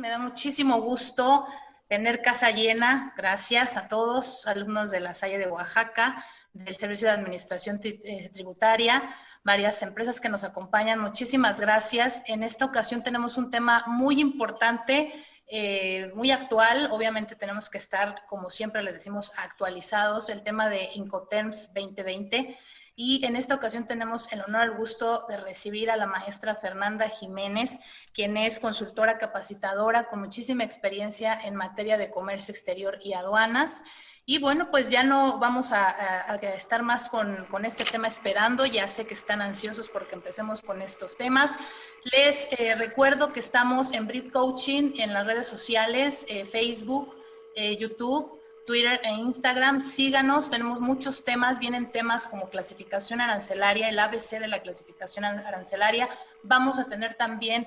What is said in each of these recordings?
Me da muchísimo gusto tener casa llena. Gracias a todos, alumnos de La Salle de Oaxaca, del Servicio de Administración Tributaria, varias empresas que nos acompañan. Muchísimas gracias. En esta ocasión tenemos un tema muy importante, muy actual. Obviamente tenemos que estar, como siempre les decimos, actualizados. El tema de Incoterms 2020. Y en esta ocasión tenemos el honor, el gusto de recibir a la maestra Fernanda Jiménez, quien es consultora capacitadora con muchísima experiencia en materia de comercio exterior y aduanas. Y bueno, pues ya no vamos a estar más con este tema esperando. Ya sé que están ansiosos porque empecemos con estos temas. Les recuerdo que estamos en Brit Coaching en las redes sociales, Facebook, YouTube, Twitter e Instagram. Síganos, tenemos muchos temas, vienen temas como clasificación arancelaria, el ABC de la clasificación arancelaria. Vamos a tener también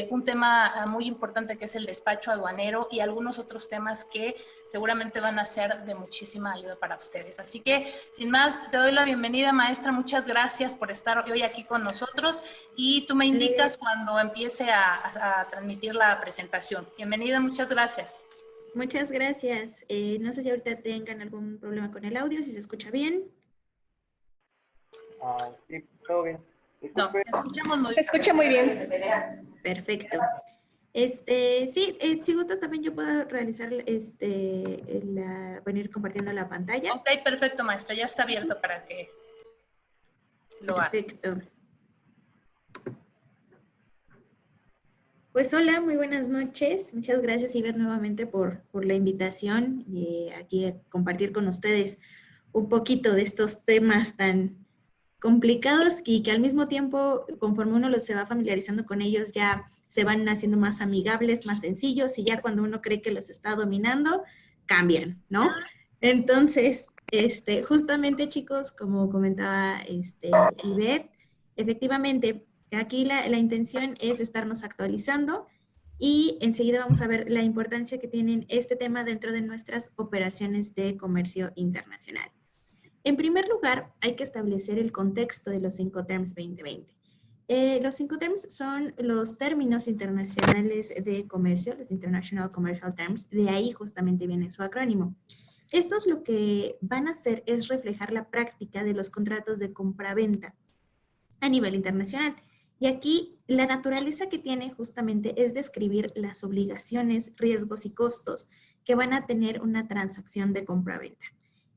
un tema muy importante que es el despacho aduanero y algunos otros temas que seguramente van a ser de muchísima ayuda para ustedes. Así que, sin más, te doy la bienvenida, maestra. Muchas gracias por estar hoy aquí con nosotros y tú me indicas cuando empiece a transmitir la presentación. Bienvenida, muchas gracias. Muchas gracias. No sé si ahorita tengan algún problema con el audio, si se escucha bien. Sí, todo bien. No, se escucha muy bien. Perfecto. Sí, si gustas también yo puedo realizar, venir compartiendo la pantalla. Ok, perfecto, maestra. Ya está abierto para que lo hagas. Perfecto. Pues hola, muy buenas noches. Muchas gracias, Ivette, nuevamente por la invitación y aquí a compartir con ustedes un poquito de estos temas tan complicados y que al mismo tiempo, conforme uno se va familiarizando con ellos, ya se van haciendo más amigables, más sencillos y ya cuando uno cree que los está dominando, cambian, ¿no? Entonces, justamente, chicos, como comentaba Ivette, efectivamente, aquí la intención es estarnos actualizando y enseguida vamos a ver la importancia que tienen este tema dentro de nuestras operaciones de comercio internacional. En primer lugar, hay que establecer el contexto de los Incoterms 2020. Los Incoterms son los términos internacionales de comercio, los International Commercial Terms, de ahí justamente viene su acrónimo. Estos lo que van a hacer es reflejar la práctica de los contratos de compra-venta a nivel internacional. Y aquí la naturaleza que tiene justamente es describir las obligaciones, riesgos y costos que van a tener una transacción de compra-venta.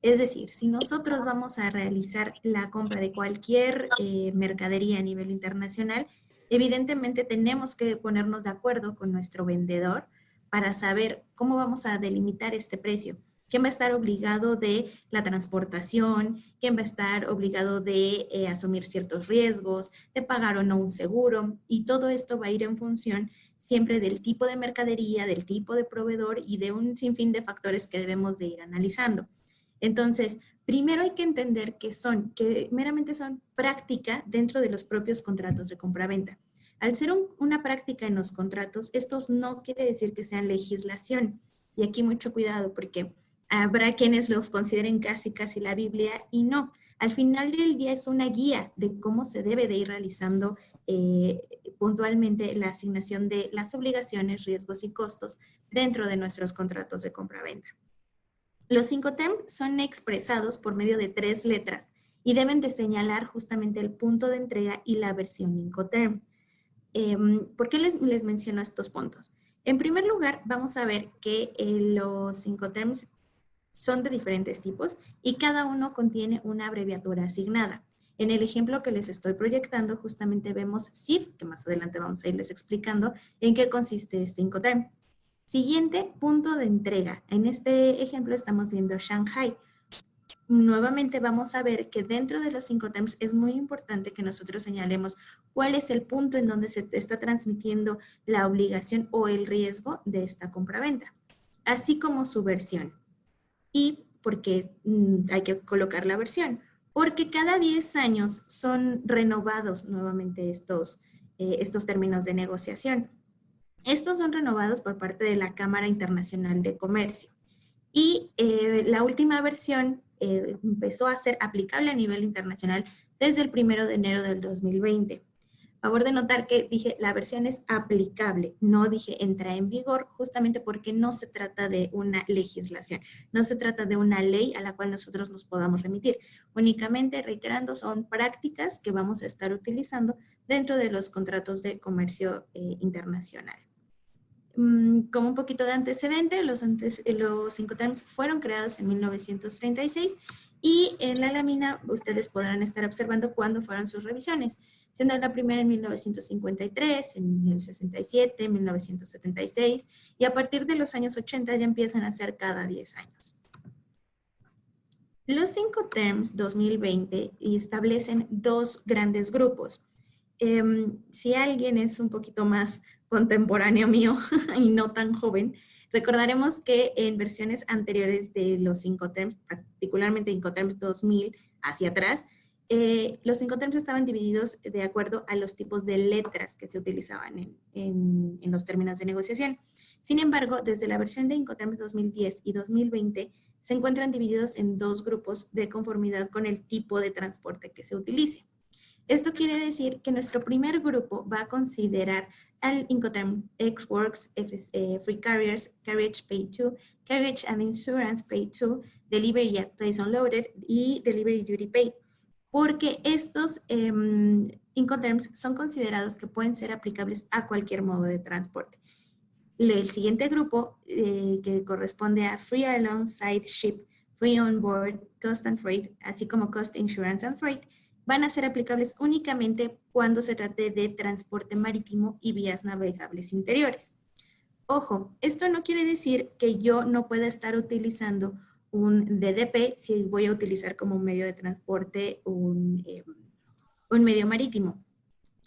Es decir, si nosotros vamos a realizar la compra de cualquier mercadería a nivel internacional, evidentemente tenemos que ponernos de acuerdo con nuestro vendedor para saber cómo vamos a delimitar este precio. ¿Quién va a estar obligado de la transportación? ¿Quién va a estar obligado de asumir ciertos riesgos, de pagar o no un seguro? Y todo esto va a ir en función siempre del tipo de mercadería, del tipo de proveedor y de un sinfín de factores que debemos de ir analizando. Entonces, primero hay que entender que meramente son práctica dentro de los propios contratos de compraventa. Al ser una práctica en los contratos, estos no quiere decir que sean legislación. Y aquí mucho cuidado porque habrá quienes los consideren casi la Biblia y no. Al final del día es una guía de cómo se debe de ir realizando puntualmente la asignación de las obligaciones, riesgos y costos dentro de nuestros contratos de compraventa. Los Incoterms son expresados por medio de 3 letras y deben de señalar justamente el punto de entrega y la versión Incoterm. ¿Por qué les menciono estos puntos? En primer lugar, vamos a ver que los Incoterms son de diferentes tipos y cada uno contiene una abreviatura asignada. En el ejemplo que les estoy proyectando, justamente vemos CIF, que más adelante vamos a irles explicando en qué consiste este Incoterm. Siguiente, punto de entrega. En este ejemplo estamos viendo Shanghai. Nuevamente vamos a ver que dentro de los Incoterms es muy importante que nosotros señalemos cuál es el punto en donde se está transmitiendo la obligación o el riesgo de esta compraventa, así como su versión. ¿Y por qué hay que colocar la versión? Porque cada 10 años son renovados nuevamente estos términos de negociación. Estos son renovados por parte de la Cámara Internacional de Comercio. Y la última versión empezó a ser aplicable a nivel internacional desde el 1 de enero del 2020. Favor de notar que dije la versión es aplicable, no dije entra en vigor, justamente porque no se trata de una legislación, no se trata de una ley a la cual nosotros nos podamos remitir. Únicamente, reiterando, son prácticas que vamos a estar utilizando dentro de los contratos de comercio internacional. Como un poquito de antecedente, los Incoterms fueron creados en 1936 y en la lámina ustedes podrán estar observando cuándo fueron sus revisiones, siendo la primera en 1953, en el 67, en 1976 y a partir de los años 80 ya empiezan a ser cada 10 años. Los Incoterms 2020 establecen dos grandes grupos. Si alguien es un poquito más contemporáneo mío y no tan joven, recordaremos que en versiones anteriores de los Incoterms, particularmente Incoterms 2000 hacia atrás, los Incoterms estaban divididos de acuerdo a los tipos de letras que se utilizaban en los términos de negociación. Sin embargo, desde la versión de Incoterms 2010 y 2020 se encuentran divididos en dos grupos de conformidad con el tipo de transporte que se utilice. Esto quiere decir que nuestro primer grupo va a considerar al Incoterm Ex-Works, Free Carriers, Carriage Paid To, Carriage and Insurance Paid To, Delivery at Place Unloaded y Delivery Duty Paid, porque estos Incoterms son considerados que pueden ser aplicables a cualquier modo de transporte. El siguiente grupo, que corresponde a Free Alongside Ship, Free On Board, Cost and Freight, así como Cost Insurance and Freight, van a ser aplicables únicamente cuando se trate de transporte marítimo y vías navegables interiores. Ojo, esto no quiere decir que yo no pueda estar utilizando un DDP si voy a utilizar como medio de transporte un medio marítimo.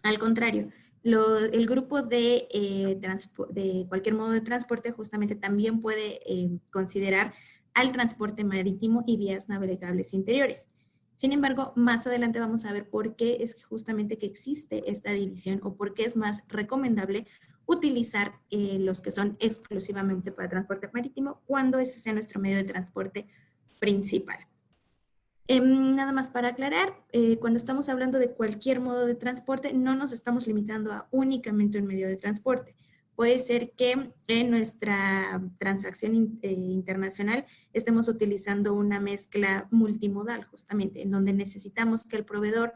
Al contrario, el grupo de cualquier modo de transporte justamente también puede considerar al transporte marítimo y vías navegables interiores. Sin embargo, más adelante vamos a ver por qué es justamente que existe esta división o por qué es más recomendable utilizar los que son exclusivamente para transporte marítimo cuando ese sea nuestro medio de transporte principal. Nada más para aclarar, cuando estamos hablando de cualquier modo de transporte, no nos estamos limitando a únicamente un medio de transporte. Puede ser que en nuestra transacción internacional estemos utilizando una mezcla multimodal, justamente, en donde necesitamos que el proveedor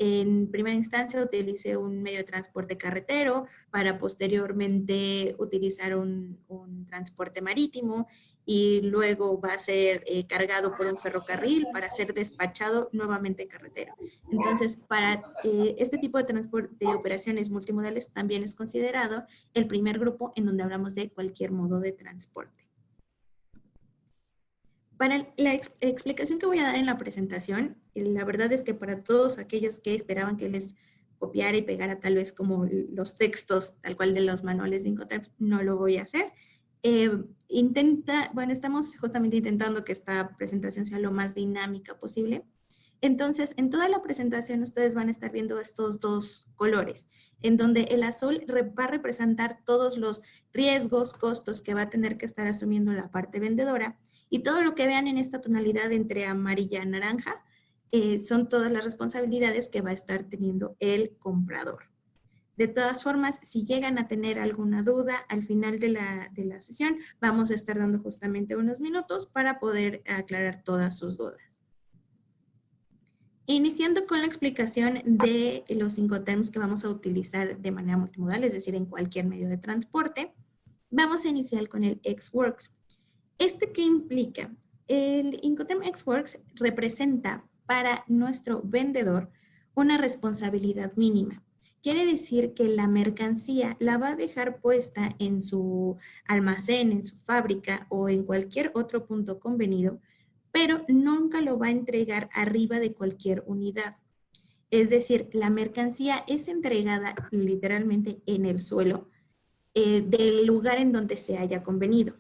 en primera instancia utilice un medio de transporte carretero para posteriormente utilizar un transporte marítimo y luego va a ser cargado por un ferrocarril para ser despachado nuevamente carretero. Entonces, para este tipo de transporte de operaciones multimodales también es considerado el primer grupo en donde hablamos de cualquier modo de transporte. Para la explicación que voy a dar en la presentación, la verdad es que para todos aquellos que esperaban que les copiara y pegara tal vez como los textos tal cual de los manuales de Incoterms, no lo voy a hacer. Estamos justamente intentando que esta presentación sea lo más dinámica posible. Entonces, en toda la presentación ustedes van a estar viendo estos dos colores, en donde el azul va a representar todos los riesgos, costos que va a tener que estar asumiendo la parte vendedora, y todo lo que vean en esta tonalidad entre amarilla y naranja son todas las responsabilidades que va a estar teniendo el comprador. De todas formas, si llegan a tener alguna duda al final de la sesión, vamos a estar dando justamente unos minutos para poder aclarar todas sus dudas. Iniciando con la explicación de los Incoterms que vamos a utilizar de manera multimodal, es decir, en cualquier medio de transporte, vamos a iniciar con el Ex-Works. ¿Qué implica? El Incoterm Ex-Works representa para nuestro vendedor una responsabilidad mínima. Quiere decir que la mercancía la va a dejar puesta en su almacén, en su fábrica o en cualquier otro punto convenido, pero nunca lo va a entregar arriba de cualquier unidad. Es decir, la mercancía es entregada literalmente en el suelo del lugar en donde se haya convenido.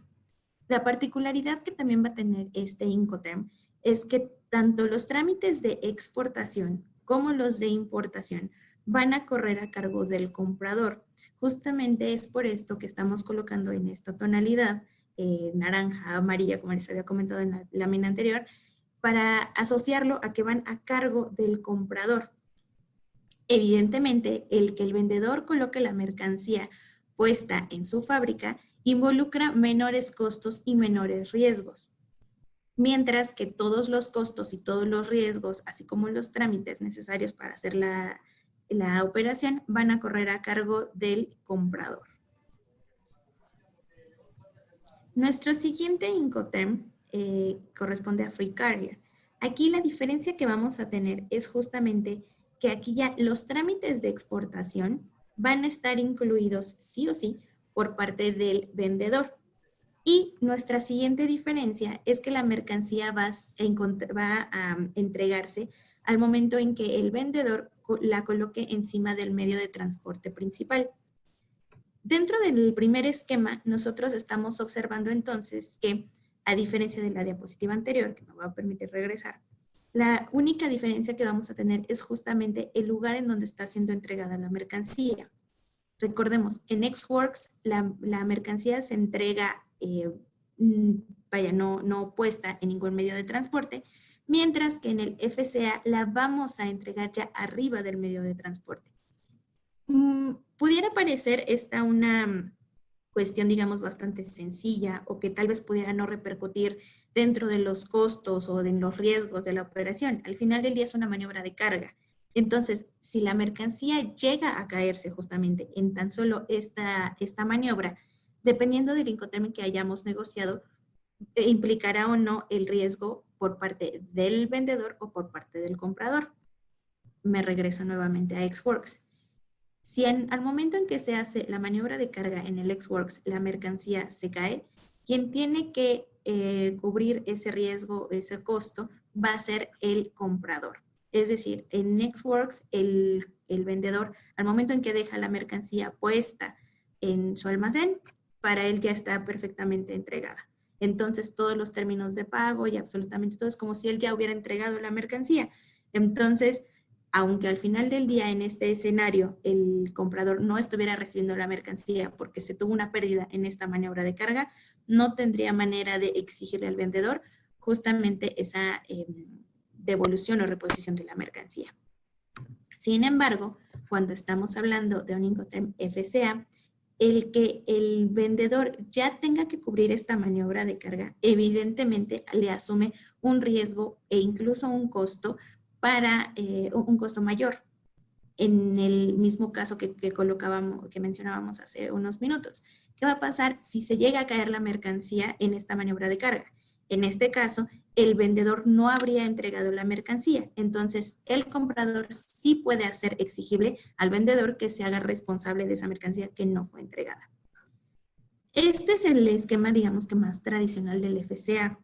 La particularidad que también va a tener este Incoterm es que tanto los trámites de exportación como los de importación van a correr a cargo del comprador. Justamente es por esto que estamos colocando en esta tonalidad naranja, amarilla, como les había comentado en la lámina anterior, para asociarlo a que van a cargo del comprador. Evidentemente, el que el vendedor coloque la mercancía puesta en su fábrica involucra menores costos y menores riesgos, mientras que todos los costos y todos los riesgos, así como los trámites necesarios para hacer la operación, van a correr a cargo del comprador. Nuestro siguiente Incoterm corresponde a Free Carrier. Aquí la diferencia que vamos a tener es justamente que aquí ya los trámites de exportación van a estar incluidos sí o sí por parte del vendedor. Y nuestra siguiente diferencia es que la mercancía va a entregarse al momento en que el vendedor la coloque encima del medio de transporte principal. Dentro del primer esquema, nosotros estamos observando entonces que, a diferencia de la diapositiva anterior, que me va a permitir regresar, la única diferencia que vamos a tener es justamente el lugar en donde está siendo entregada la mercancía. Recordemos, en Xworks la mercancía se entrega, no puesta en ningún medio de transporte, mientras que en el FCA la vamos a entregar ya arriba del medio de transporte. Pudiera parecer esta una cuestión, digamos, bastante sencilla o que tal vez pudiera no repercutir dentro de los costos o de los riesgos de la operación. Al final del día es una maniobra de carga. Entonces, si la mercancía llega a caerse justamente en tan solo esta maniobra, dependiendo del Incoterm que hayamos negociado, implicará o no el riesgo por parte del vendedor o por parte del comprador. Me regreso nuevamente a Xworks. Si al momento en que se hace la maniobra de carga en el Xworks, la mercancía se cae, quien tiene que cubrir ese riesgo, ese costo, va a ser el comprador. Es decir, en Xworks, el vendedor, al momento en que deja la mercancía puesta en su almacén, para él ya está perfectamente entregada. Entonces, todos los términos de pago y absolutamente todo es como si él ya hubiera entregado la mercancía. Entonces, aunque al final del día en este escenario el comprador no estuviera recibiendo la mercancía porque se tuvo una pérdida en esta maniobra de carga, no tendría manera de exigirle al vendedor justamente esa devolución o reposición de la mercancía. Sin embargo, cuando estamos hablando de un Incoterm FCA, el que el vendedor ya tenga que cubrir esta maniobra de carga, evidentemente le asume un riesgo e incluso un costo para un costo mayor. En el mismo caso que mencionábamos hace unos minutos. ¿Qué va a pasar si se llega a caer la mercancía en esta maniobra de carga? En este caso, el vendedor no habría entregado la mercancía. Entonces, el comprador sí puede hacer exigible al vendedor que se haga responsable de esa mercancía que no fue entregada. Este es el esquema, digamos que más tradicional del FCA.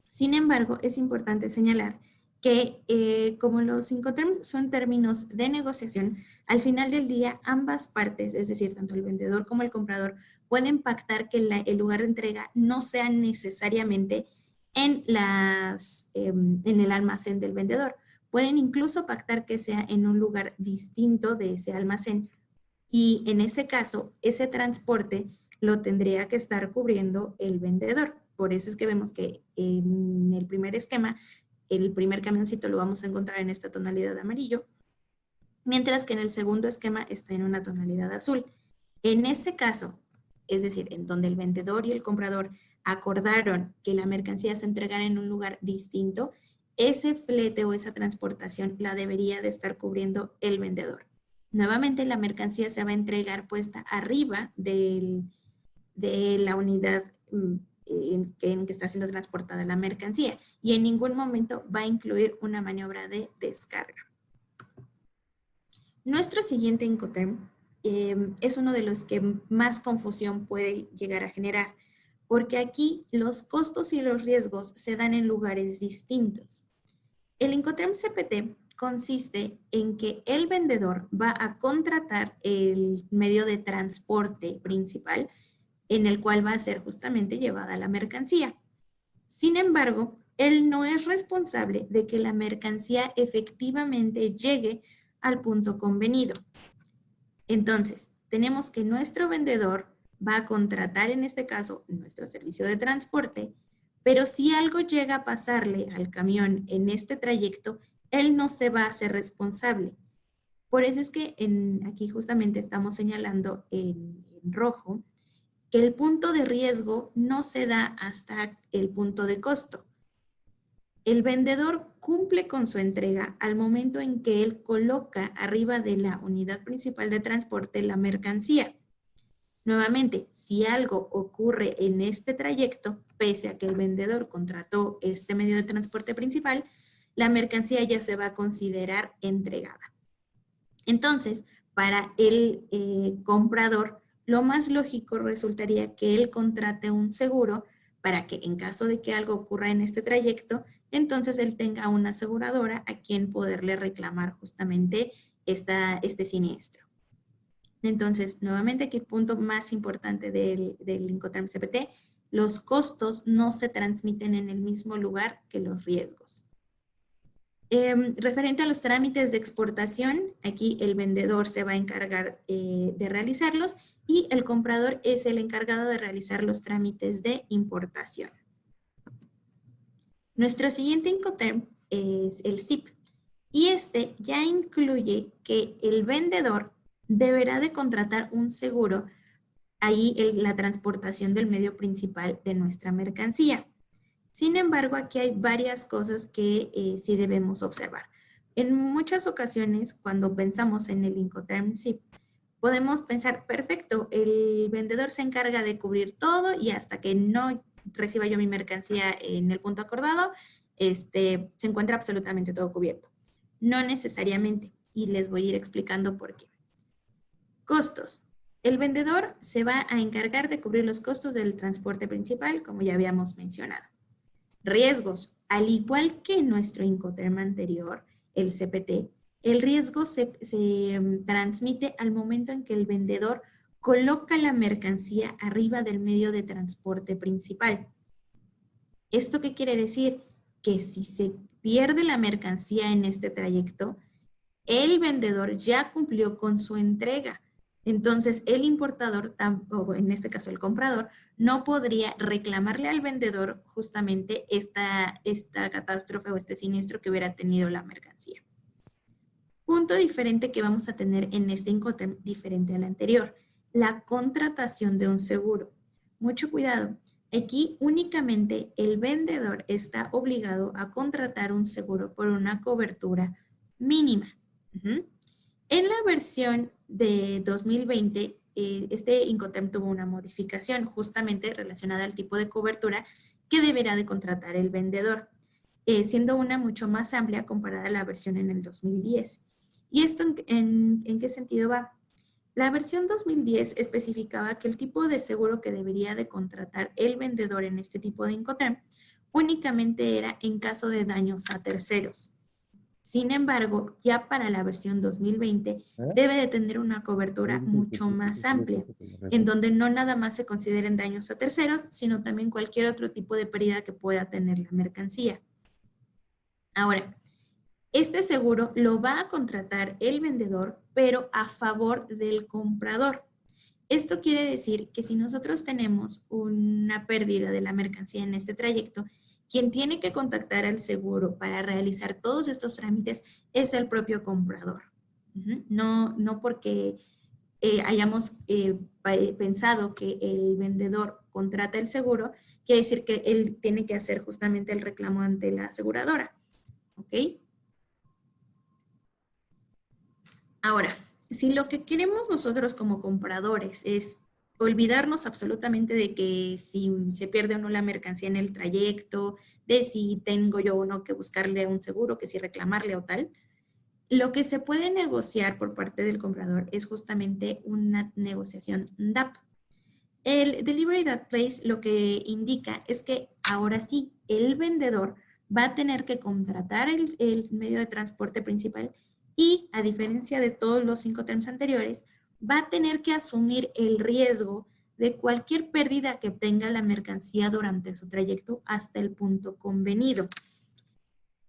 Sin embargo, es importante señalar que como los Incoterms son términos de negociación, al final del día ambas partes, es decir, tanto el vendedor como el comprador, pueden pactar que el lugar de entrega no sea necesariamente en el almacén del vendedor. Pueden incluso pactar que sea en un lugar distinto de ese almacén y en ese caso, ese transporte lo tendría que estar cubriendo el vendedor. Por eso es que vemos que en el primer esquema, el primer camioncito lo vamos a encontrar en esta tonalidad de amarillo, mientras que en el segundo esquema está en una tonalidad azul. En ese caso, es decir, en donde el vendedor y el comprador acordaron que la mercancía se entregara en un lugar distinto, ese flete o esa transportación la debería de estar cubriendo el vendedor. Nuevamente la mercancía se va a entregar puesta arriba de la unidad en que está siendo transportada la mercancía y en ningún momento va a incluir una maniobra de descarga. Nuestro siguiente Incoterm es uno de los que más confusión puede llegar a generar, porque aquí los costos y los riesgos se dan en lugares distintos. El Incoterm CPT consiste en que el vendedor va a contratar el medio de transporte principal en el cual va a ser justamente llevada la mercancía. Sin embargo, él no es responsable de que la mercancía efectivamente llegue al punto convenido. Entonces, tenemos que nuestro vendedor va a contratar, en este caso, nuestro servicio de transporte, pero si algo llega a pasarle al camión en este trayecto, él no se va a hacer responsable. Por eso es que aquí justamente estamos señalando en rojo que el punto de riesgo no se da hasta el punto de costo. El vendedor cumple con su entrega al momento en que él coloca arriba de la unidad principal de transporte la mercancía. Nuevamente, si algo ocurre en este trayecto, pese a que el vendedor contrató este medio de transporte principal, la mercancía ya se va a considerar entregada. Entonces, para el comprador, lo más lógico resultaría que él contrate un seguro para que en caso de que algo ocurra en este trayecto, entonces él tenga una aseguradora a quien poderle reclamar justamente este siniestro. Entonces, nuevamente aquí el punto más importante del Incoterm CPT, los costos no se transmiten en el mismo lugar que los riesgos. Referente a los trámites de exportación, aquí el vendedor se va a encargar de realizarlos y el comprador es el encargado de realizar los trámites de importación. Nuestro siguiente Incoterm es el SIP y este ya incluye que el vendedor deberá de contratar un seguro ahí la transportación del medio principal de nuestra mercancía. Sin embargo, aquí hay varias cosas que sí debemos observar. En muchas ocasiones, cuando pensamos en el Incoterm SIP, podemos pensar, perfecto, el vendedor se encarga de cubrir todo y hasta que no reciba yo mi mercancía en el punto acordado, se encuentra absolutamente todo cubierto. No necesariamente, y les voy a ir explicando por qué. Costos. El vendedor se va a encargar de cubrir los costos del transporte principal, como ya habíamos mencionado. Riesgos. Al igual que en nuestro Incoterm anterior, el CPT, el riesgo se transmite al momento en que el vendedor coloca la mercancía arriba del medio de transporte principal. ¿Esto qué quiere decir? Que si se pierde la mercancía en este trayecto, el vendedor ya cumplió con su entrega. Entonces, el importador, o en este caso el comprador, no podría reclamarle al vendedor justamente esta catástrofe o este siniestro que hubiera tenido la mercancía. Punto diferente que vamos a tener en este Incoterm, diferente al anterior, la contratación de un seguro. Mucho cuidado. Aquí únicamente el vendedor está obligado a contratar un seguro por una cobertura mínima. En la versión de 2020, este Incoterm tuvo una modificación justamente relacionada al tipo de cobertura que deberá de contratar el vendedor, siendo una mucho más amplia comparada a la versión en el 2010. ¿Y esto en qué sentido va? La versión 2010 especificaba que el tipo de seguro que debería de contratar el vendedor en este tipo de Incoterm únicamente era en caso de daños a terceros. Sin embargo, ya para la versión 2020 debe de tener una cobertura mucho más amplia, en donde no nada más se consideren daños a terceros, sino también cualquier otro tipo de pérdida que pueda tener la mercancía. Ahora, este seguro lo va a contratar el vendedor, pero a favor del comprador. Esto quiere decir que si nosotros tenemos una pérdida de la mercancía en este trayecto, quien tiene que contactar al seguro para realizar todos estos trámites es el propio comprador. No porque hayamos pensado que el vendedor contrata el seguro, quiere decir que él tiene que hacer justamente el reclamo ante la aseguradora. ¿Ok? Ahora, si lo que queremos nosotros como compradores es olvidarnos absolutamente de que si se pierde o no la mercancía en el trayecto, de si tengo yo o no que buscarle un seguro, que si reclamarle o tal, lo que se puede negociar por parte del comprador es justamente una negociación DAP. El Delivery That Place lo que indica es que ahora sí, el vendedor va a tener que contratar el medio de transporte principal y, a diferencia de todos los Incoterms anteriores, va a tener que asumir el riesgo de cualquier pérdida que tenga la mercancía durante su trayecto hasta el punto convenido.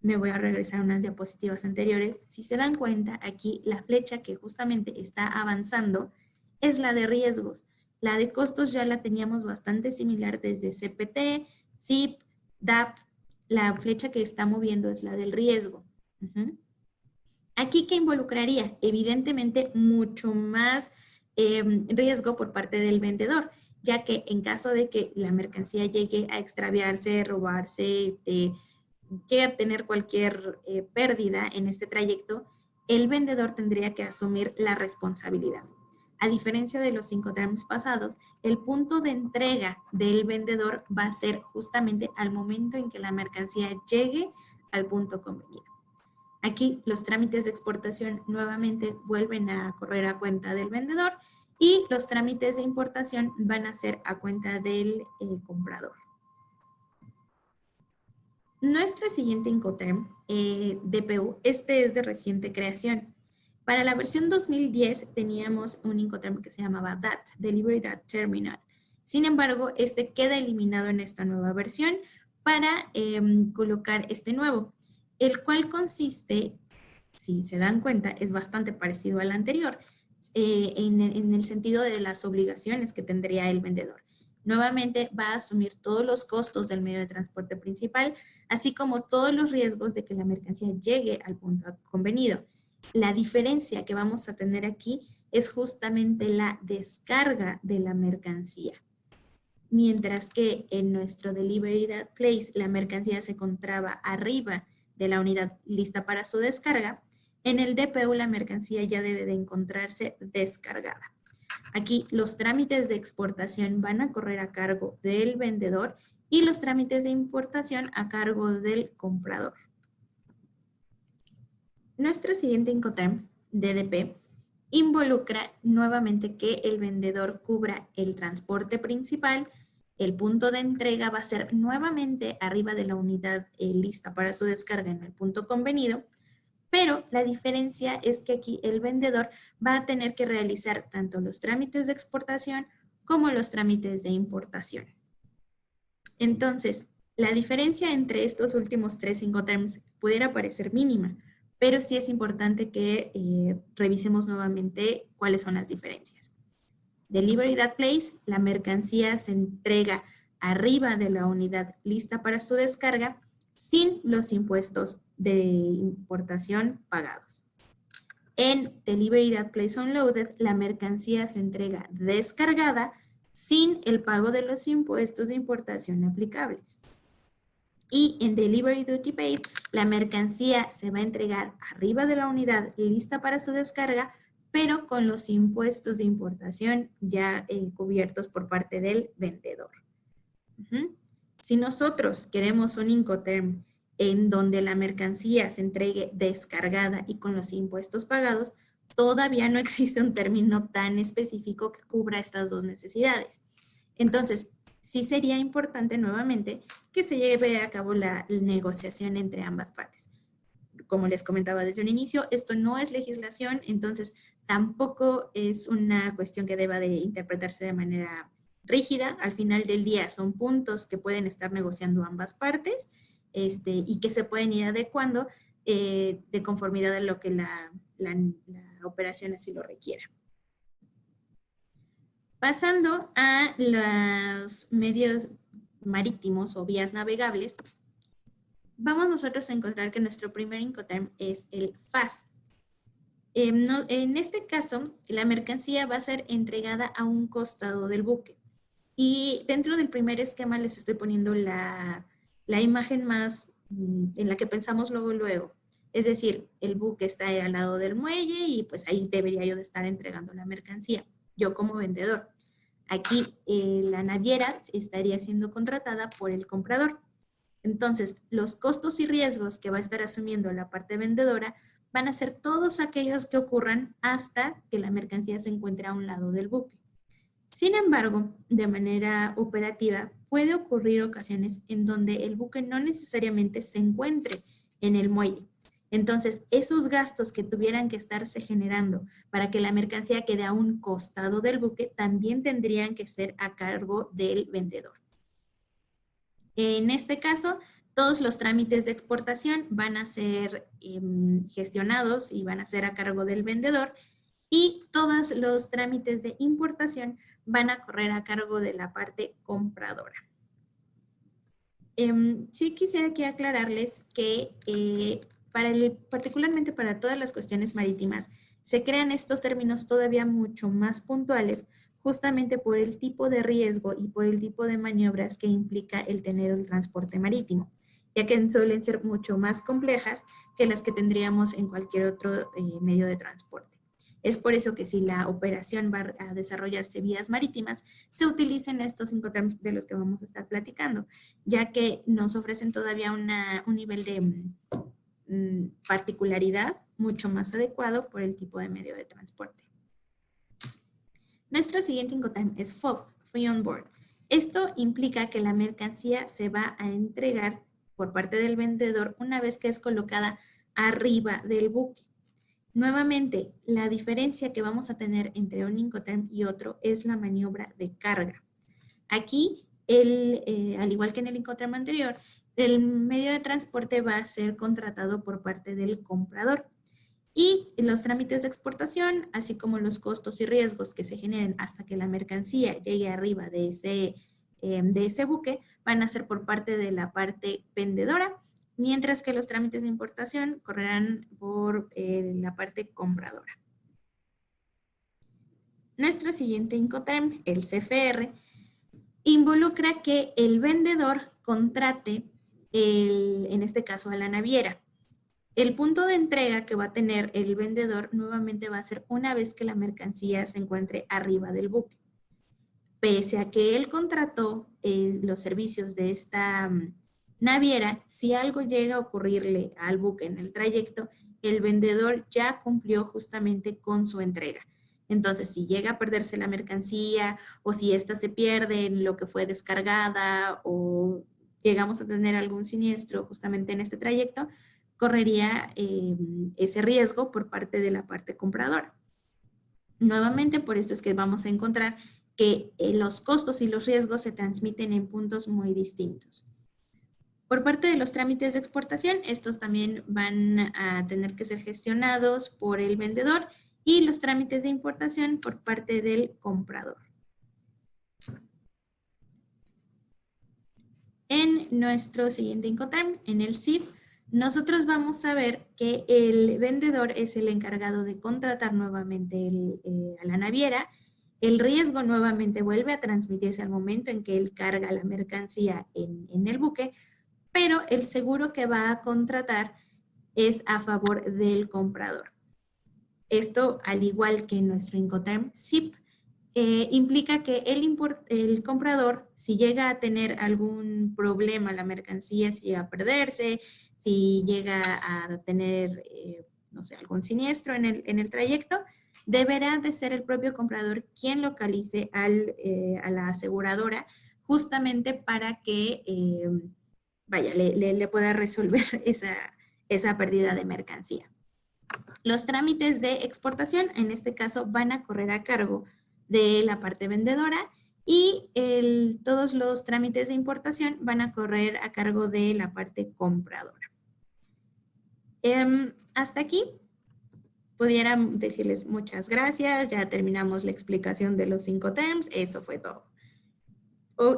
Me voy a regresar a unas diapositivas anteriores. Si se dan cuenta, aquí la flecha que justamente está avanzando es la de riesgos. La de costos ya la teníamos bastante similar desde CPT, SIP, DAP. La flecha que está moviendo es la del riesgo. ¿Aquí qué involucraría? Evidentemente mucho más riesgo por parte del vendedor, ya que en caso de que la mercancía llegue a extraviarse, robarse, llegue a tener cualquier pérdida en este trayecto, el vendedor tendría que asumir la responsabilidad. A diferencia de los Incoterms pasados, el punto de entrega del vendedor va a ser justamente al momento en que la mercancía llegue al punto convenido. Aquí los trámites de exportación nuevamente vuelven a correr a cuenta del vendedor y los trámites de importación van a ser a cuenta del comprador. Nuestro siguiente Incoterm, DPU, este es de reciente creación. Para la versión 2010 teníamos un Incoterm que se llamaba DAT, Delivery Data Terminal. Sin embargo, este queda eliminado en esta nueva versión para colocar este nuevo, el cual consiste, si se dan cuenta, es bastante parecido al anterior, en el sentido de las obligaciones que tendría el vendedor. Nuevamente va a asumir todos los costos del medio de transporte principal, así como todos los riesgos de que la mercancía llegue al punto convenido. La diferencia que vamos a tener aquí es justamente la descarga de la mercancía. Mientras que en nuestro Delivery That Place la mercancía se encontraba arriba de la unidad lista para su descarga, en el DPU la mercancía ya debe de encontrarse descargada. Aquí los trámites de exportación van a correr a cargo del vendedor y los trámites de importación a cargo del comprador. Nuestro siguiente Incoterm, DDP, involucra nuevamente que el vendedor cubra el transporte principal. El punto de entrega va a ser nuevamente arriba de la unidad lista para su descarga en el punto convenido, pero la diferencia es que aquí el vendedor va a tener que realizar tanto los trámites de exportación como los trámites de importación. Entonces, la diferencia entre estos últimos tres Incoterms pudiera parecer mínima, pero sí es importante que revisemos nuevamente cuáles son las diferencias. Delivery That Place, la mercancía se entrega arriba de la unidad lista para su descarga sin los impuestos de importación pagados. En Delivery That Place Unloaded, la mercancía se entrega descargada sin el pago de los impuestos de importación aplicables. Y en Delivery Duty Paid, la mercancía se va a entregar arriba de la unidad lista para su descarga, pero con los impuestos de importación ya cubiertos por parte del vendedor. Si nosotros queremos un Incoterm en donde la mercancía se entregue descargada y con los impuestos pagados, todavía no existe un término tan específico que cubra estas dos necesidades. Entonces, sí sería importante nuevamente que se lleve a cabo la negociación entre ambas partes. Como les comentaba desde un inicio, esto no es legislación, entonces tampoco es una cuestión que deba de interpretarse de manera rígida. Al final del día son puntos que pueden estar negociando ambas partes y que se pueden ir adecuando de conformidad a lo que la operación así lo requiera. Pasando a los medios marítimos o vías navegables, vamos nosotros a encontrar que nuestro primer Incoterm es el FAS. En este caso, la mercancía va a ser entregada a un costado del buque. Y dentro del primer esquema les estoy poniendo la imagen más en la que pensamos luego. Es decir, el buque está al lado del muelle y pues ahí debería yo de estar entregando la mercancía, yo como vendedor. Aquí la naviera estaría siendo contratada por el comprador. Entonces, los costos y riesgos que va a estar asumiendo la parte vendedora van a ser todos aquellos que ocurran hasta que la mercancía se encuentre a un lado del buque. Sin embargo, de manera operativa, puede ocurrir ocasiones en donde el buque no necesariamente se encuentre en el muelle. Entonces, esos gastos que tuvieran que estarse generando para que la mercancía quede a un costado del buque también tendrían que ser a cargo del vendedor. En este caso, todos los trámites de exportación van a ser gestionados y van a ser a cargo del vendedor y todos los trámites de importación van a correr a cargo de la parte compradora. Sí quisiera aquí aclararles que particularmente para todas las cuestiones marítimas, se crean estos términos todavía mucho más puntuales, justamente por el tipo de riesgo y por el tipo de maniobras que implica el tener el transporte marítimo, ya que suelen ser mucho más complejas que las que tendríamos en cualquier otro medio de transporte. Es por eso que si la operación va a desarrollarse vías marítimas, se utilicen estos 5 términos de los que vamos a estar platicando, ya que nos ofrecen todavía un nivel de particularidad mucho más adecuado por el tipo de medio de transporte. Nuestro siguiente Incoterm es FOB, Free On Board. Esto implica que la mercancía se va a entregar por parte del vendedor una vez que es colocada arriba del buque. Nuevamente, la diferencia que vamos a tener entre un Incoterm y otro es la maniobra de carga. Aquí, al igual que en el Incoterm anterior, el medio de transporte va a ser contratado por parte del comprador. Y los trámites de exportación, así como los costos y riesgos que se generen hasta que la mercancía llegue arriba de ese buque, van a ser por parte de la parte vendedora, mientras que los trámites de importación correrán por la parte compradora. Nuestro siguiente Incoterm, el CFR, involucra que el vendedor contrate, en este caso a la naviera. El punto de entrega que va a tener el vendedor nuevamente va a ser una vez que la mercancía se encuentre arriba del buque. Pese a que él contrató los servicios de esta naviera, si algo llega a ocurrirle al buque en el trayecto, el vendedor ya cumplió justamente con su entrega. Entonces, si llega a perderse la mercancía o si ésta se pierde en lo que fue descargada o llegamos a tener algún siniestro justamente en este trayecto, correría ese riesgo por parte de la parte compradora. Nuevamente, por esto es que vamos a encontrar que los costos y los riesgos se transmiten en puntos muy distintos. Por parte de los trámites de exportación, estos también van a tener que ser gestionados por el vendedor y los trámites de importación por parte del comprador. En nuestro siguiente Incoterm, en el CIF, nosotros vamos a ver que el vendedor es el encargado de contratar nuevamente a la naviera. El riesgo nuevamente vuelve a transmitirse al momento en que él carga la mercancía en el buque, pero el seguro que va a contratar es a favor del comprador. Esto, al igual que en nuestro Incoterm SIP, implica que el comprador, si llega a tener algún problema la mercancía, si llega a perderse, si llega a tener, no sé, algún siniestro en el trayecto, deberá de ser el propio comprador quien localice a la aseguradora justamente para que, le pueda resolver esa pérdida de mercancía. Los trámites de exportación, en este caso, van a correr a cargo de la parte vendedora y todos los trámites de importación van a correr a cargo de la parte compradora. Hasta aquí, pudiera decirles muchas gracias, ya terminamos la explicación de los Incoterms, eso fue todo.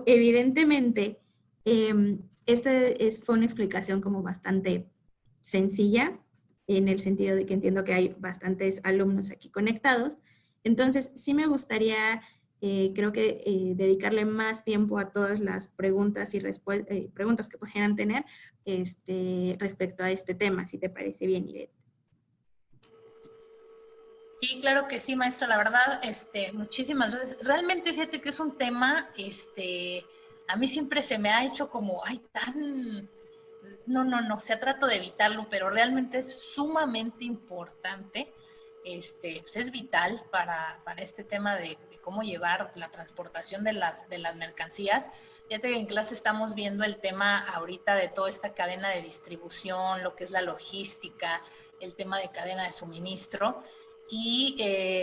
Evidentemente, fue una explicación como bastante sencilla, en el sentido de que entiendo que hay bastantes alumnos aquí conectados. Entonces, sí me gustaría, creo que dedicarle más tiempo a todas las preguntas y preguntas que pudieran tener respecto a este tema, si te parece bien, Ivette. Sí, claro que sí, maestra. La verdad, muchísimas gracias. Realmente, fíjate que es un tema, a mí siempre se me ha hecho como, ay, tan... No, se trato de evitarlo, pero realmente es sumamente importante, pues es vital para este tema de cómo llevar la transportación de las mercancías. Fíjate que en clase estamos viendo el tema ahorita de toda esta cadena de distribución, lo que es la logística, el tema de cadena de suministro. Y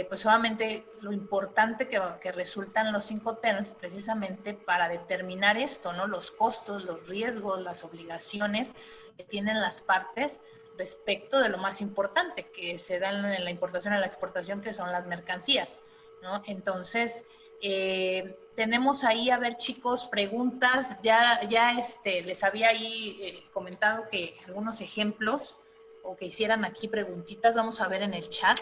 pues solamente lo importante que resultan los Incoterms precisamente para determinar esto, ¿no? Los costos, los riesgos, las obligaciones que tienen las partes respecto de lo más importante que se dan en la importación y la exportación, que son las mercancías, ¿no? Entonces, tenemos ahí, a ver, chicos, preguntas. Ya les había ahí comentado que algunos ejemplos o que hicieran aquí preguntitas. Vamos a ver en el chat.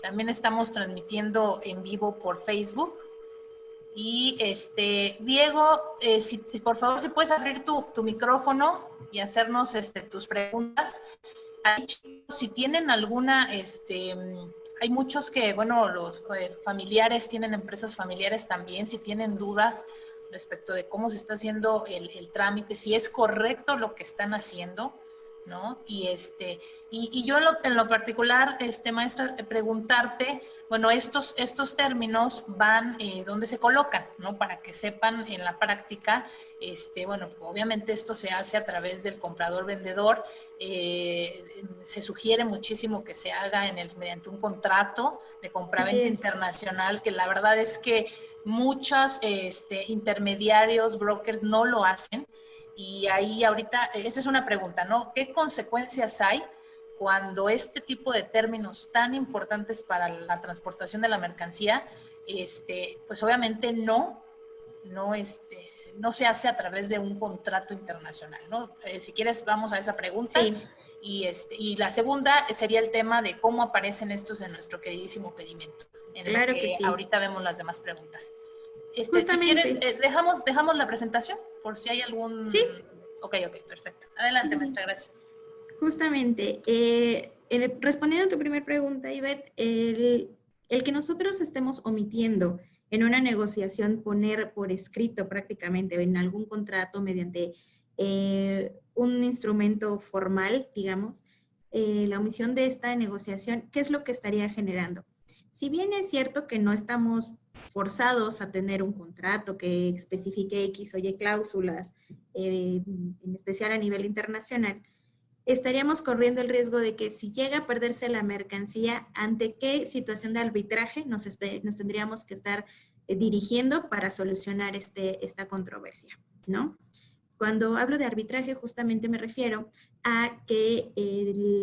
También estamos transmitiendo en vivo por Facebook. Y Diego, si, por favor, si puedes abrir tu micrófono y hacernos tus preguntas. Ahí, chicos, si tienen alguna, hay muchos que, bueno, los familiares tienen empresas familiares también, si tienen dudas respecto de cómo se está haciendo el trámite, si es correcto lo que están haciendo, ¿no? Y yo en lo particular, maestra, preguntarte, bueno, estos términos van dónde se colocan, ¿no? Para que sepan en la práctica, bueno, obviamente esto se hace a través del comprador-vendedor. Se sugiere muchísimo que se haga mediante un contrato de compraventa internacional, que la verdad es que muchos intermediarios, brokers no lo hacen. Y ahí ahorita, esa es una pregunta, ¿no? ¿Qué consecuencias hay cuando este tipo de términos tan importantes para la transportación de la mercancía, pues obviamente no se hace a través de un contrato internacional, ¿no? Si quieres, vamos a esa pregunta. Sí. Y la segunda sería el tema de cómo aparecen estos en nuestro queridísimo pedimento. Claro que sí. Ahorita vemos las demás preguntas. Justamente. Si quieres, dejamos la presentación por si hay algún... Sí. Ok, perfecto. Adelante, Sí. maestra, gracias. Justamente, respondiendo a tu primera pregunta, Ivette, el que nosotros estemos omitiendo en una negociación poner por escrito prácticamente en algún contrato mediante un instrumento formal, digamos, la omisión de esta negociación, ¿qué es lo que estaría generando? Si bien es cierto que no estamos forzados a tener un contrato que especifique X o Y cláusulas, en especial a nivel internacional, estaríamos corriendo el riesgo de que si llega a perderse la mercancía, ¿ante qué situación de arbitraje nos tendríamos que estar dirigiendo para solucionar esta controversia, ¿no? Cuando hablo de arbitraje, justamente me refiero a que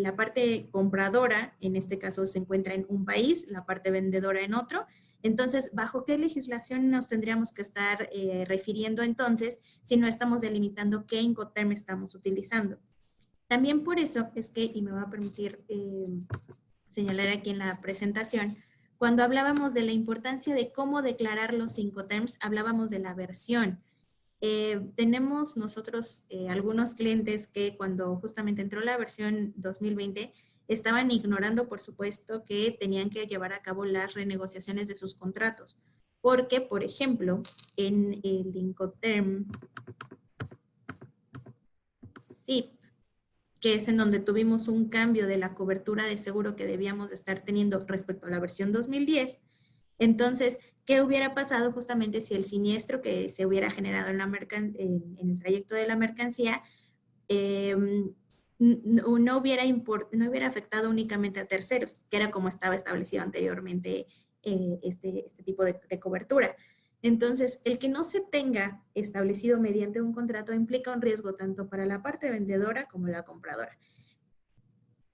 la parte compradora, en este caso, se encuentra en un país, la parte vendedora en otro. Entonces, ¿bajo qué legislación nos tendríamos que estar refiriendo entonces si no estamos delimitando qué Incoterm estamos utilizando? También por eso es que, y me va a permitir señalar aquí en la presentación, cuando hablábamos de la importancia de cómo declarar los Incoterms, hablábamos de la versión. Tenemos nosotros algunos clientes que cuando justamente entró la versión 2020 estaban ignorando, por supuesto, que tenían que llevar a cabo las renegociaciones de sus contratos. Porque, por ejemplo, en el Incoterm SIP, que es en donde tuvimos un cambio de la cobertura de seguro que debíamos de estar teniendo respecto a la versión 2010, entonces, ¿qué hubiera pasado justamente si el siniestro que se hubiera generado en el trayecto de la mercancía no hubiera afectado únicamente a terceros, que era como estaba establecido anteriormente este tipo de cobertura? Entonces, el que no se tenga establecido mediante un contrato implica un riesgo tanto para la parte vendedora como la compradora.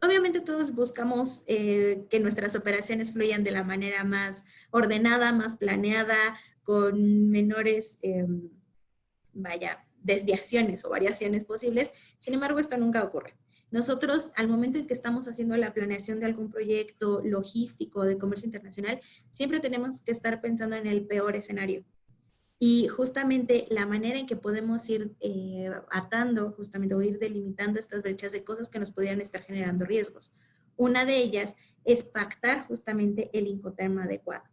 Obviamente todos buscamos que nuestras operaciones fluyan de la manera más ordenada, más planeada, con menores, desviaciones o variaciones posibles. Sin embargo, esto nunca ocurre. Nosotros, al momento en que estamos haciendo la planeación de algún proyecto logístico de comercio internacional, siempre tenemos que estar pensando en el peor escenario. Y justamente la manera en que podemos ir atando, justamente, o ir delimitando estas brechas de cosas que nos pudieran estar generando riesgos. Una de ellas es pactar justamente el Incoterm adecuado.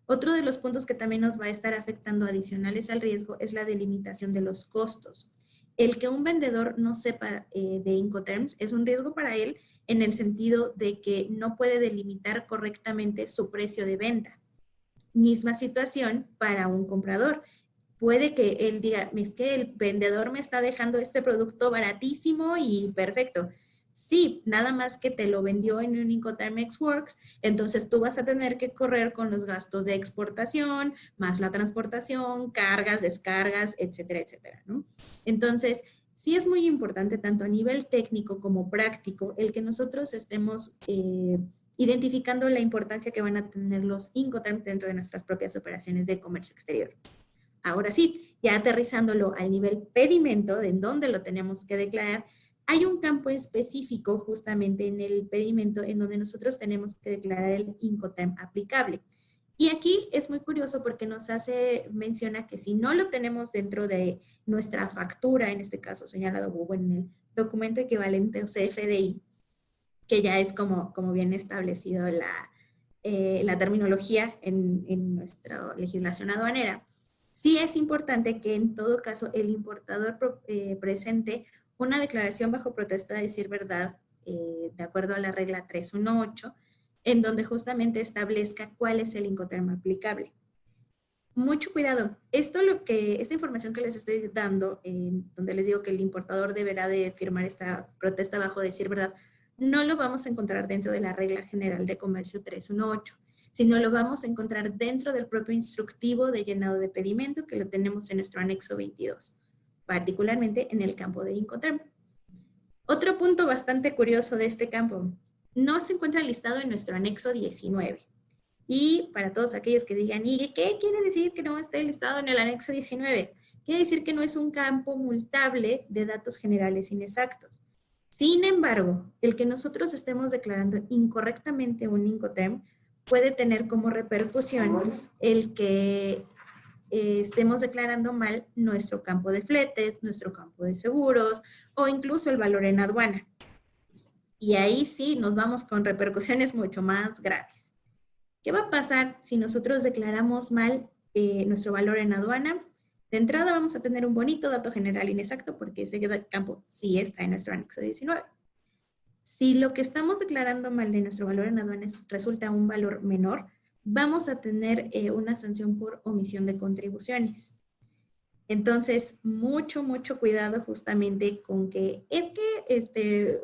Otro de los puntos que también nos va a estar afectando adicionales al riesgo es la delimitación de los costos. El que un vendedor no sepa de Incoterms es un riesgo para él en el sentido de que no puede delimitar correctamente su precio de venta. Misma situación para un comprador. Puede que él diga, es que el vendedor me está dejando este producto baratísimo y perfecto. Sí, nada más que te lo vendió en un Incoterm Ex Works, entonces tú vas a tener que correr con los gastos de exportación, más la transportación, cargas, descargas, etcétera, etcétera, ¿no? Entonces, sí es muy importante tanto a nivel técnico como práctico el que nosotros estemos identificando la importancia que van a tener los Incoterm dentro de nuestras propias operaciones de comercio exterior. Ahora sí, ya aterrizándolo al nivel pedimento, de en dónde lo tenemos que declarar, hay un campo específico justamente en el pedimento en donde nosotros tenemos que declarar el Incoterm aplicable. Y aquí es muy curioso porque menciona que si no lo tenemos dentro de nuestra factura, en este caso señalado o en el documento equivalente o CFDI, que ya es como bien establecido la terminología en nuestra legislación aduanera, sí es importante que en todo caso el importador presente una declaración bajo protesta de decir verdad, de acuerdo a la regla 318, en donde justamente establezca cuál es el Incoterm aplicable. Mucho cuidado. Esta información que les estoy dando, donde les digo que el importador deberá de firmar esta protesta bajo decir verdad, no lo vamos a encontrar dentro de la regla general de comercio 318, sino lo vamos a encontrar dentro del propio instructivo de llenado de pedimento que lo tenemos en nuestro anexo 22, particularmente en el campo de Incoterm. Otro punto bastante curioso de este campo, no se encuentra listado en nuestro anexo 19. Y para todos aquellos que digan, ¿y qué quiere decir que no esté listado en el anexo 19? Quiere decir que no es un campo multable de datos generales inexactos. Sin embargo, el que nosotros estemos declarando incorrectamente un Incoterm puede tener como repercusión el que estemos declarando mal nuestro campo de fletes, nuestro campo de seguros o incluso el valor en aduana. Y ahí sí nos vamos con repercusiones mucho más graves. ¿Qué va a pasar si nosotros declaramos mal nuestro valor en aduana? De entrada vamos a tener un bonito dato general inexacto porque ese campo sí está en nuestro anexo 19. Si lo que estamos declarando mal de nuestro valor en aduana resulta un valor menor, vamos a tener una sanción por omisión de contribuciones. Entonces, mucho cuidado justamente con que,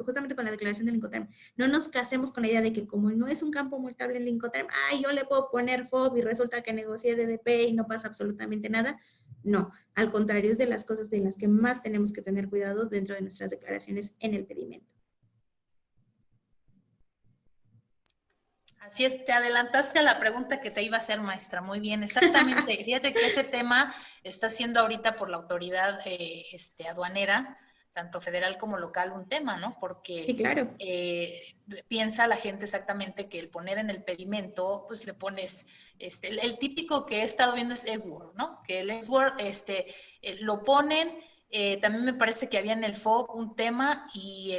justamente con la declaración del Incoterm, no nos casemos con la idea de que como no es un campo multable el Incoterm, yo le puedo poner FOB y resulta que negocié DDP y no pasa absolutamente nada. No, al contrario, es de las cosas de las que más tenemos que tener cuidado dentro de nuestras declaraciones en el pedimento. Así es, te adelantaste a la pregunta que te iba a hacer, maestra. Muy bien, exactamente. Fíjate que ese tema está siendo ahorita por la autoridad aduanera, tanto federal como local, un tema, ¿no? Porque sí, claro. Piensa la gente exactamente que el poner en el pedimento, pues le pones, el típico que he estado viendo es Edward, ¿no? Que el Edward, lo ponen. También me parece que había en el FOB un tema y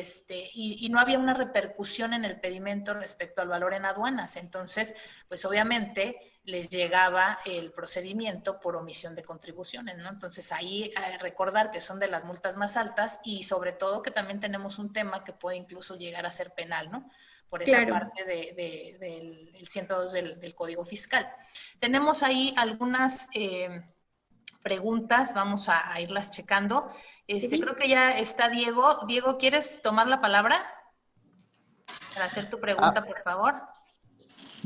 no había una repercusión en el pedimento respecto al valor en aduanas. Entonces, pues obviamente les llegaba el procedimiento por omisión de contribuciones, ¿no? Entonces ahí recordar que son de las multas más altas y sobre todo que también tenemos un tema que puede incluso llegar a ser penal, ¿no? Por esa claro. parte del 102 del Código Fiscal. Tenemos ahí algunas preguntas, vamos a irlas checando. Sí. Creo que ya está Diego. Diego, ¿quieres tomar la palabra para hacer tu pregunta, por favor?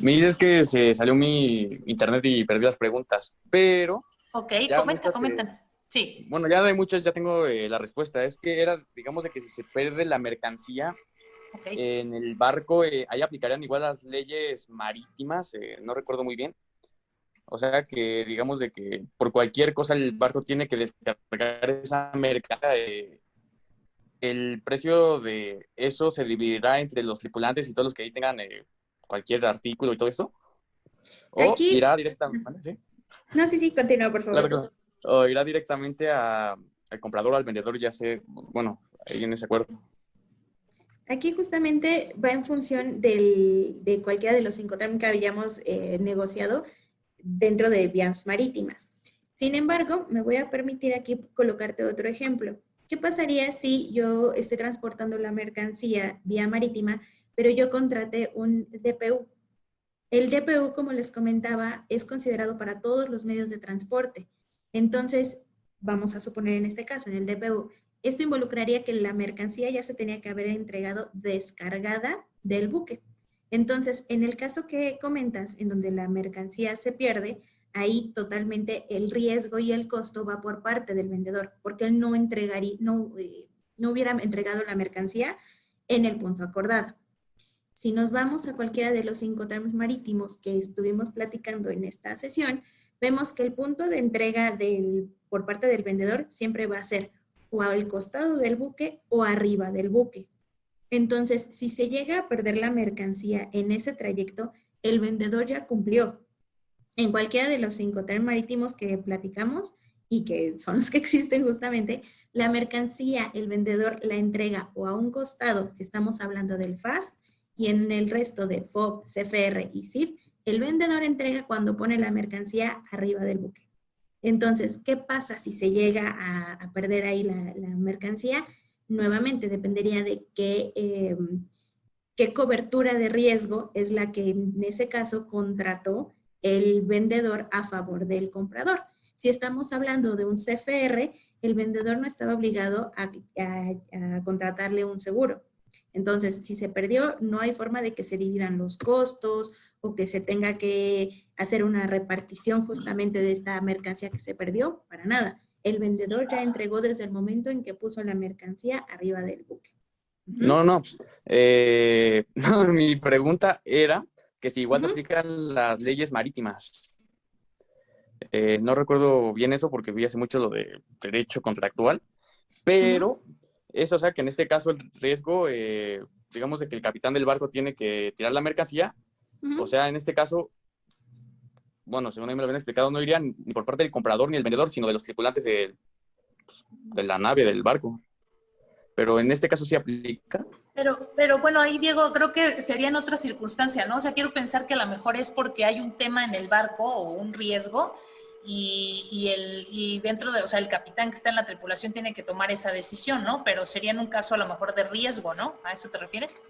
Me dices que se salió mi internet y perdí las preguntas, pero... Ok, comentan. Sí. Bueno, ya de muchas ya tengo la respuesta. Es que era, digamos, de que si se pierde la mercancía en el barco, ahí aplicarían igual las leyes marítimas, no recuerdo muy bien. O sea que, digamos, de que por cualquier cosa el barco tiene que descargar esa mercancía. El precio de eso se dividirá entre los tripulantes y todos los que ahí tengan cualquier artículo y todo eso. O aquí... irá directamente, ¿sí? No, sí, continúa, por favor. Claro. O irá directamente al comprador o al vendedor, ya sé, bueno, ahí en ese acuerdo. Aquí justamente va en función de cualquiera de los Incoterm que habíamos negociado dentro de vías marítimas. Sin embargo, me voy a permitir aquí colocarte otro ejemplo. ¿Qué pasaría si yo estoy transportando la mercancía vía marítima, pero yo contraté un DPU? El DPU, como les comentaba, es considerado para todos los medios de transporte. Entonces, vamos a suponer en este caso, en el DPU, esto involucraría que la mercancía ya se tenía que haber entregado descargada del buque. Entonces, en el caso que comentas, en donde la mercancía se pierde, ahí totalmente el riesgo y el costo va por parte del vendedor, porque él no hubiera entregado la mercancía en el punto acordado. Si nos vamos a cualquiera de los Incoterms marítimos que estuvimos platicando en esta sesión, vemos que el punto de entrega por parte del vendedor siempre va a ser o al costado del buque o arriba del buque. Entonces, si se llega a perder la mercancía en ese trayecto, el vendedor ya cumplió. En cualquiera de los Incoterms marítimos que platicamos y que son los que existen justamente, la mercancía, el vendedor la entrega o a un costado, si estamos hablando del FAST, y en el resto de FOB, CFR y CIF, el vendedor entrega cuando pone la mercancía arriba del buque. Entonces, ¿qué pasa si se llega a perder ahí la mercancía? Nuevamente, dependería de qué cobertura de riesgo es la que en ese caso contrató el vendedor a favor del comprador. Si estamos hablando de un CFR, el vendedor no estaba obligado a contratarle un seguro. Entonces, si se perdió, no hay forma de que se dividan los costos o que se tenga que hacer una repartición justamente de esta mercancía que se perdió, para nada. El vendedor ya entregó desde el momento en que puso la mercancía arriba del buque. No. Mi pregunta era que si igual se aplican las leyes marítimas. No recuerdo bien eso porque vi hace mucho lo de derecho contractual, pero eso, o sea, que en este caso el riesgo, digamos, de que el capitán del barco tiene que tirar la mercancía, o sea, en este caso, bueno, según a mí me lo habían explicado, no iría ni por parte del comprador ni el vendedor, sino de los tripulantes de la nave, del barco. Pero en este caso sí aplica. Pero bueno, ahí Diego, creo que sería en otra circunstancia, ¿no? O sea, quiero pensar que a lo mejor es porque hay un tema en el barco o un riesgo y dentro de, o sea, el capitán que está en la tripulación tiene que tomar esa decisión, ¿no? Pero sería en un caso a lo mejor de riesgo, ¿no? ¿A eso te refieres?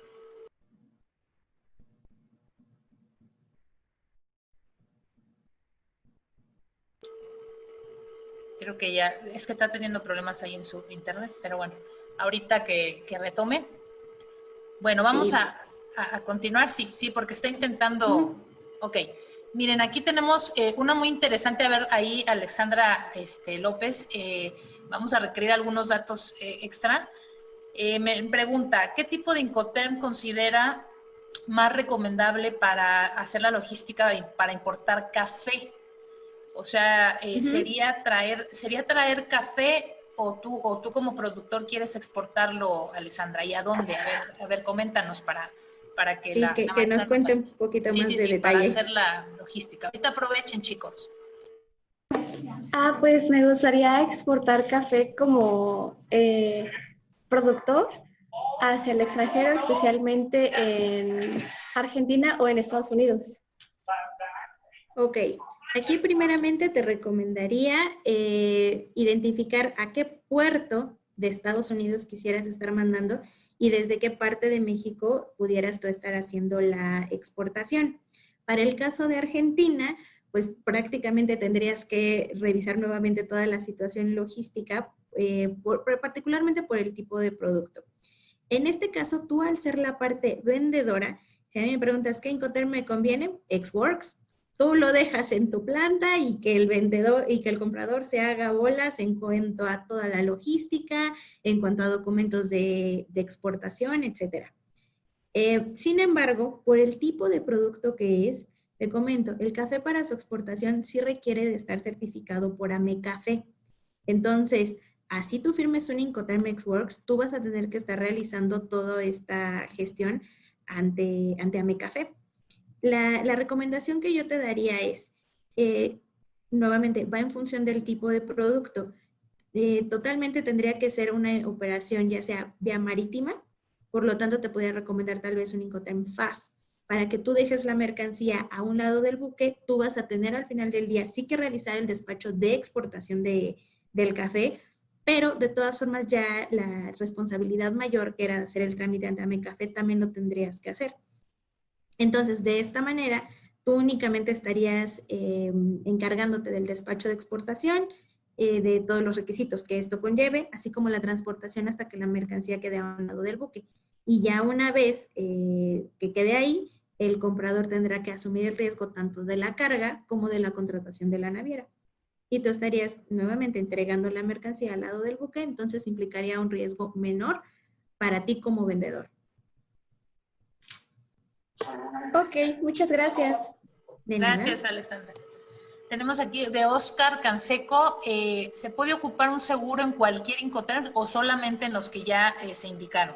Creo que ya, es que está teniendo problemas ahí en su internet, pero bueno, ahorita que retome. Bueno, vamos Sí. a continuar, sí, porque está intentando, ok. Miren, aquí tenemos una muy interesante, a ver, ahí Alexandra López, vamos a requerir algunos datos extra. Me pregunta, ¿qué tipo de Incoterm considera más recomendable para hacer la logística para importar café? O sea, ¿sería traer café o tú como productor quieres exportarlo, Alessandra? ¿Y a dónde? A ver, coméntanos para que Sí, que nos cuente un poquito más de sí, para detalle. hacer la logística. Ahorita aprovechen, chicos. Pues me gustaría exportar café como productor hacia el extranjero, especialmente en Argentina o en Estados Unidos. Ok, aquí primeramente te recomendaría identificar a qué puerto de Estados Unidos quisieras estar mandando y desde qué parte de México pudieras tú estar haciendo la exportación. Para el caso de Argentina, pues prácticamente tendrías que revisar nuevamente toda la situación logística, particularmente por el tipo de producto. En este caso, tú al ser la parte vendedora, si a mí me preguntas qué Incoterm me conviene, Xworks. Tú lo dejas en tu planta y que el vendedor y que el comprador se haga bolas en cuanto a toda la logística, en cuanto a documentos de exportación, etc. Sin embargo, por el tipo de producto que es, te comento, el café para su exportación sí requiere de estar certificado por AMECAFé. Entonces, así tú firmes un Incoterm Xworks, tú vas a tener que estar realizando toda esta gestión ante AMECAFé. La recomendación que yo te daría es, nuevamente, va en función del tipo de producto. Totalmente tendría que ser una operación ya sea vía marítima, por lo tanto te podría recomendar tal vez un Incoterm FAS. Para que tú dejes la mercancía a un lado del buque, tú vas a tener al final del día sí que realizar el despacho de exportación del café, pero de todas formas ya la responsabilidad mayor, que era hacer el trámite ante AMECAFé, también lo tendrías que hacer. Entonces, de esta manera, tú únicamente estarías encargándote del despacho de exportación, de todos los requisitos que esto conlleve, así como la transportación hasta que la mercancía quede a un lado del buque. Y ya una vez que quede ahí, el comprador tendrá que asumir el riesgo tanto de la carga como de la contratación de la naviera. Y tú estarías nuevamente entregando la mercancía al lado del buque, entonces implicaría un riesgo menor para ti como vendedor. Ok, muchas gracias. De nada. Gracias, Alessandra. Tenemos aquí de Oscar Canseco, ¿se puede ocupar un seguro en cualquier Incoterms o solamente en los que ya se indicaron?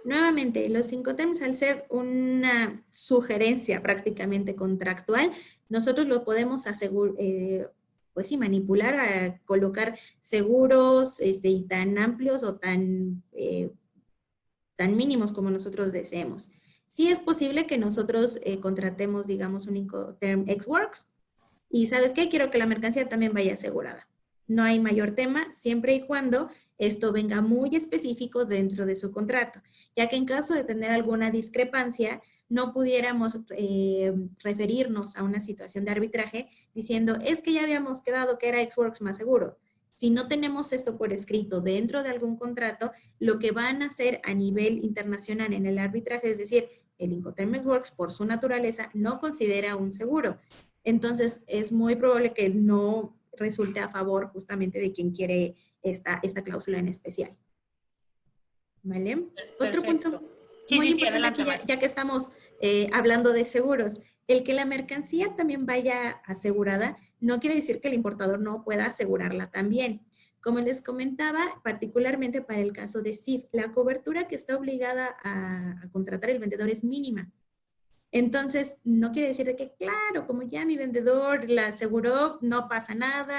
Nuevamente, los Incoterms, al ser una sugerencia prácticamente contractual, nosotros lo podemos pues sí, manipular a colocar seguros tan amplios o tan mínimos como nosotros deseemos. Sí es posible que nosotros contratemos, digamos, un Incoterm Ex-Works y ¿sabes qué? Quiero que la mercancía también vaya asegurada. No hay mayor tema siempre y cuando esto venga muy específico dentro de su contrato, ya que en caso de tener alguna discrepancia, no pudiéramos referirnos a una situación de arbitraje diciendo, es que ya habíamos quedado que era Ex-Works más seguro. Si no tenemos esto por escrito dentro de algún contrato, lo que van a hacer a nivel internacional en el arbitraje es decir, el Incoterm Ex-Works por su naturaleza no considera un seguro. Entonces, es muy probable que no resulte a favor justamente de quien quiere esta cláusula en especial. ¿Vale? Perfecto. Otro punto sí, muy sí, importante adelante, aquí, ya que estamos hablando de seguros, el que la mercancía también vaya asegurada no quiere decir que el importador no pueda asegurarla también. Como les comentaba, particularmente para el caso de CIF, la cobertura que está obligada a contratar el vendedor es mínima. Entonces, no quiere decir de que, claro, como ya mi vendedor la aseguró, no pasa nada,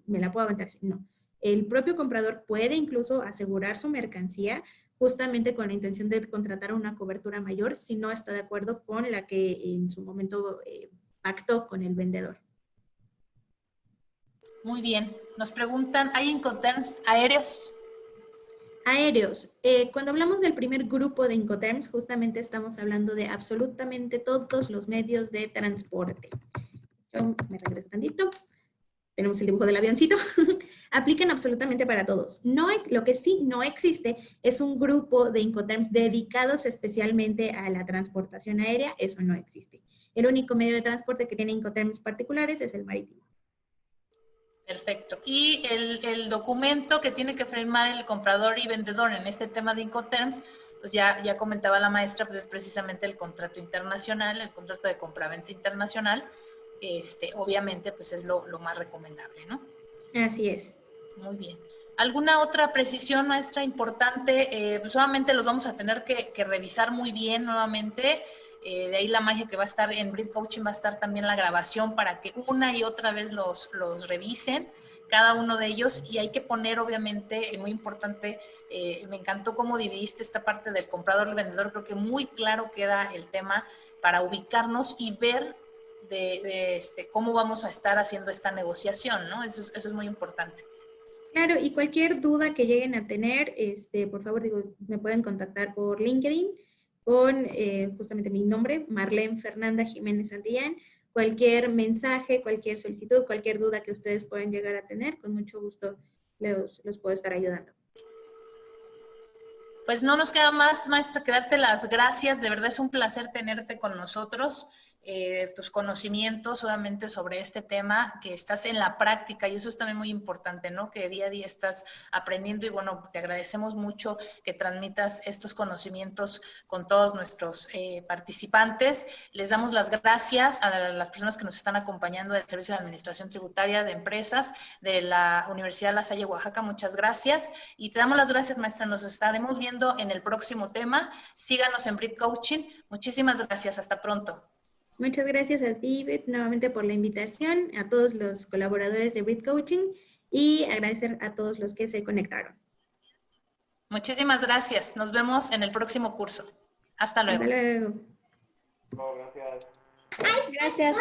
me la puedo aventar. No, el propio comprador puede incluso asegurar su mercancía justamente con la intención de contratar una cobertura mayor si no está de acuerdo con la que en su momento pactó con el vendedor. Muy bien. Nos preguntan, ¿hay Incoterms aéreos? Aéreos. Cuando hablamos del primer grupo de Incoterms, justamente estamos hablando de absolutamente todos los medios de transporte. Yo me regreso tantito. Tenemos el dibujo del avioncito. Aplican absolutamente para todos. Lo que sí no existe es un grupo de Incoterms dedicados especialmente a la transportación aérea. Eso no existe. El único medio de transporte que tiene Incoterms particulares es el marítimo. Perfecto. Y el documento que tiene que firmar el comprador y vendedor en este tema de Incoterms, pues ya comentaba la maestra, pues es precisamente el contrato internacional, el contrato de compraventa internacional. Obviamente, pues es lo más recomendable, ¿no? Así es. Muy bien. ¿Alguna otra precisión, maestra, importante? Pues solamente los vamos a tener que revisar muy bien nuevamente. De ahí la magia que va a estar en Brit Coaching, va a estar también la grabación para que una y otra vez los revisen, cada uno de ellos, y hay que poner obviamente, muy importante, me encantó cómo dividiste esta parte del comprador y el vendedor, creo que muy claro queda el tema para ubicarnos y ver cómo vamos a estar haciendo esta negociación, ¿no? Eso es muy importante. Claro, y cualquier duda que lleguen a tener, por favor, me pueden contactar por LinkedIn con justamente mi nombre, Marlene Fernanda Jiménez Santillán. Cualquier mensaje, cualquier solicitud, cualquier duda que ustedes puedan llegar a tener, con mucho gusto los puedo estar ayudando. Pues no nos queda más, maestra, que darte las gracias. De verdad es un placer tenerte con nosotros. Tus conocimientos obviamente sobre este tema, que estás en la práctica y eso es también muy importante, ¿no? Que día a día estás aprendiendo y bueno, te agradecemos mucho que transmitas estos conocimientos con todos nuestros participantes. Les damos las gracias a las personas que nos están acompañando del Servicio de Administración Tributaria de Empresas de la Universidad La Salle, Oaxaca. Muchas gracias y te damos las gracias, maestra. Nos estaremos viendo en el próximo tema. Síganos en Brit Coaching. Muchísimas gracias. Hasta pronto. Muchas gracias a ti, Beth, nuevamente por la invitación, a todos los colaboradores de Brit Coaching y agradecer a todos los que se conectaron. Muchísimas gracias. Nos vemos en el próximo curso. Hasta luego. Hasta luego. Gracias.